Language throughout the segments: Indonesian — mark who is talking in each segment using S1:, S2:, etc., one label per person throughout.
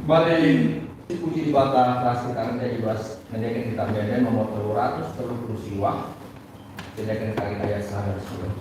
S1: Balik puji di bata kelas kita menjadi ibas menjadi kita beda nomor 330 siwa menjadi kita ayat sadar sudah.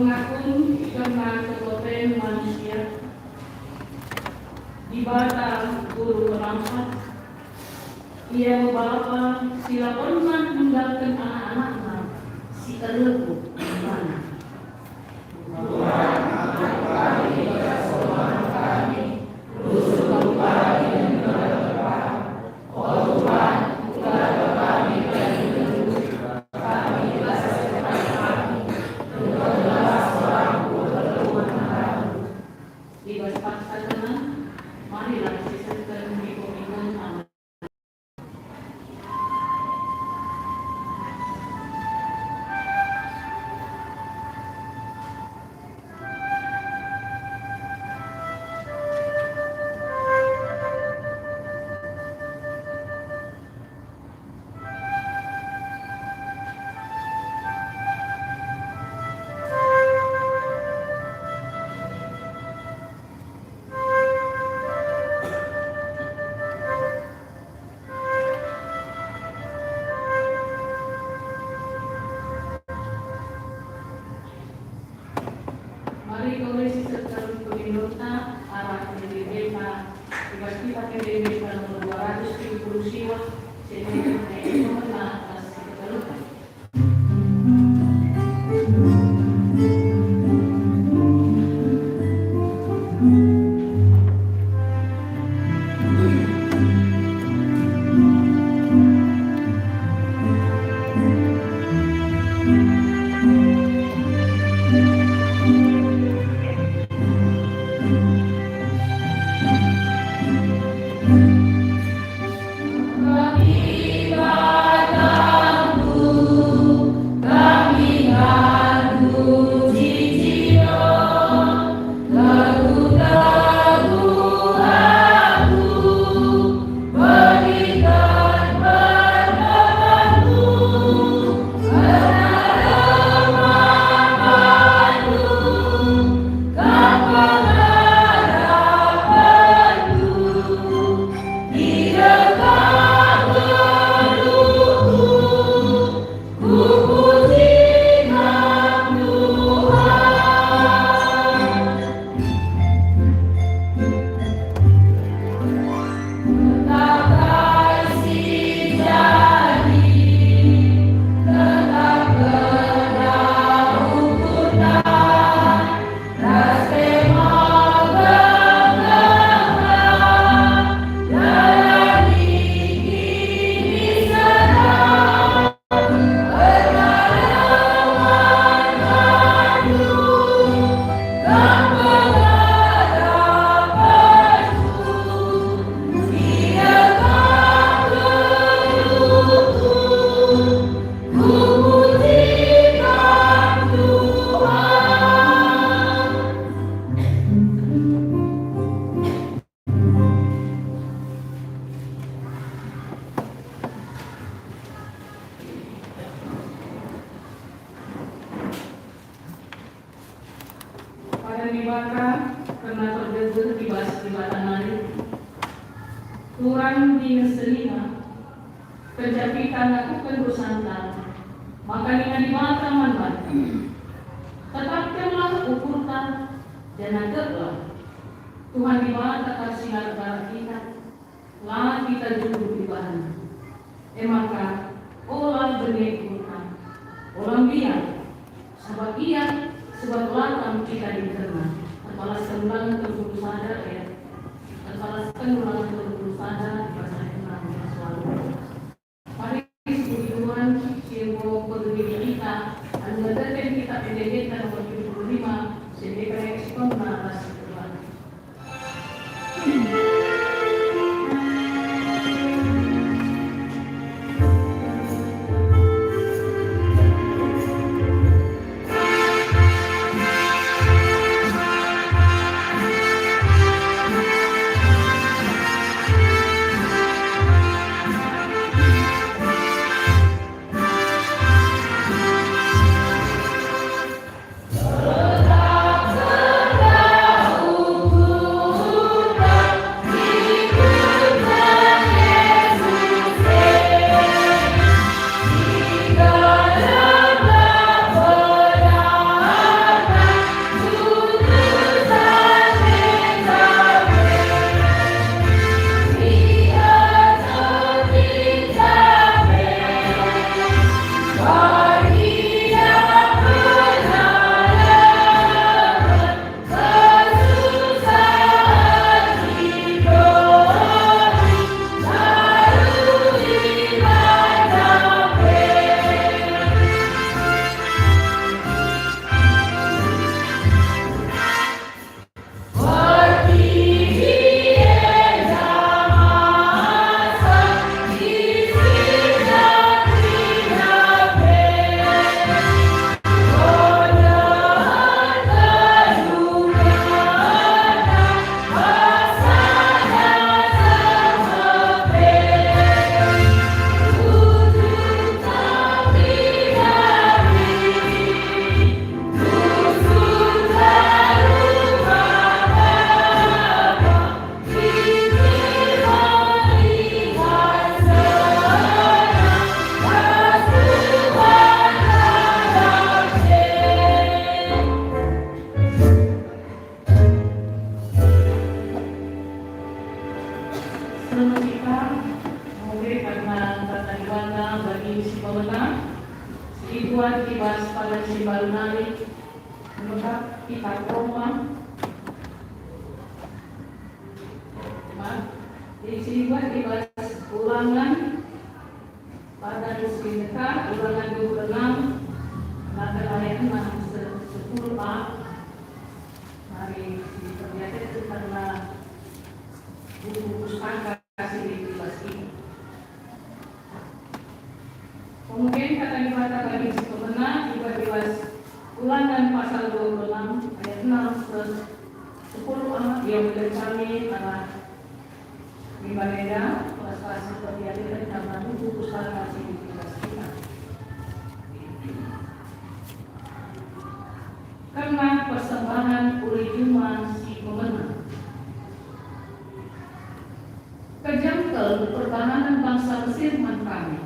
S2: pengakuan karena kekuatan manusia di batang guru merampas. Ia membawa sila pernah meninggalkan anak-anaknya si terlebu mana. Tuhan amat kami kesoman kami, rusuh kami yang terdepan. Oh Tuhan, kepada kami pelindung kami bahasa kami, terutama seorang berteruan kami. Ibas paksa tenang, marilah sisirkan mikro-mikron amat. Mari komisi serta peminta arah PDB tiba-tiba PDB nomor 270 siwa sehingga mengenai atas ketelukan. Dibakar karena terdegur dibahas di batang Turan di selima kejapitan lakukan bersantara maka dengan dimata manbat tetapkanlah ukurkan dan anggaplah Tuhan di mata kasih negara kita lah kita duduk di bahan maka olah benih Tuhan olah biar sebagian sebab belakang kita diterima kepala sembilan terus sadar ya kepala sembilan terus sadar bahasa Indonesia selalu mari tujuan simbol peduli kita anggapkan kita PDB nomor 75 sehingga ekspor atas Tuhan. pemenang, si Ibuan Ibas pada si Balunari, menetap kita Roma, si Ibuan Ibas ulangan pada si dekat ulangan 26, maka ayat 10a. Mari diperlihatkan itu karena buku pustaka kasih Ibas ini. Kemudian kata dibaca bagi si pemenang Ibas ulangan pasal 26 ayat 6 plus 10a yang mencari karena di Baleda kelas seperti ada karena buku pustaka kasih Ibas kita. Karena persembahan oleh Juma si pemenang. Kejangkel pertahanan bangsa Mesir kami.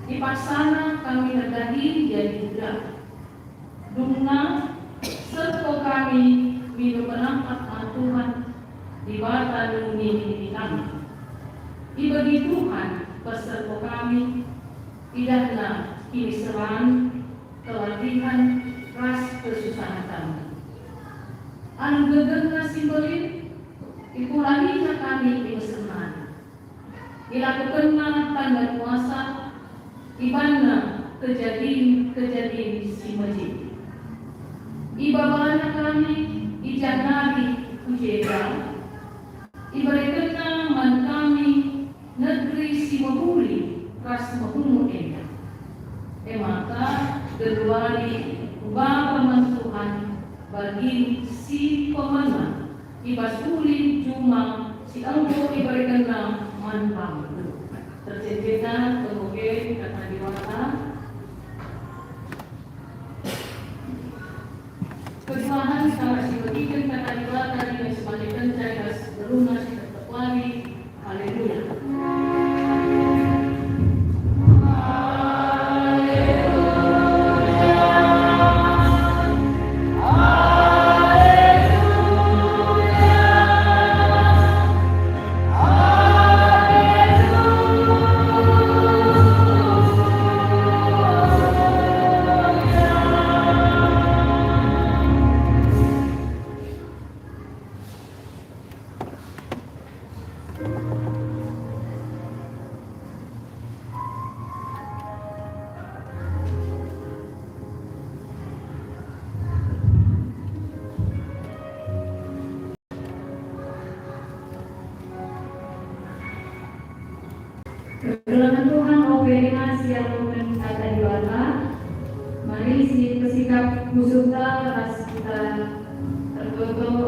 S2: Di paksana kami negari jadi budak. Dungna serta kami minum penampak Tuhan di bata dunia kami. Ibagi Tuhan peserta kami tidaklah kini serang kelatihan ras kesusahan kami. Anu gegengna simbolin ikulanginya kami di meseman. Dilakukanna tanda kuasa ibana kejadian si masjid. Ibabana kami ijanari ujeda. Ibaratkan man kami negeri si mahuli ras mahulu enda. Maka keduali Bapa Tuhan bagi si pemenang Ibas uli cuma si angko ibaratkan manpang tercipta kemudian kata diwata kesuahan salah si berikan kata diwata dengan sebagai pencahaya berlunas tertepari. Haleluya. Kedalam Tuhan operasi yang kata diwata, mari si bersikap musuh ras kita tergotong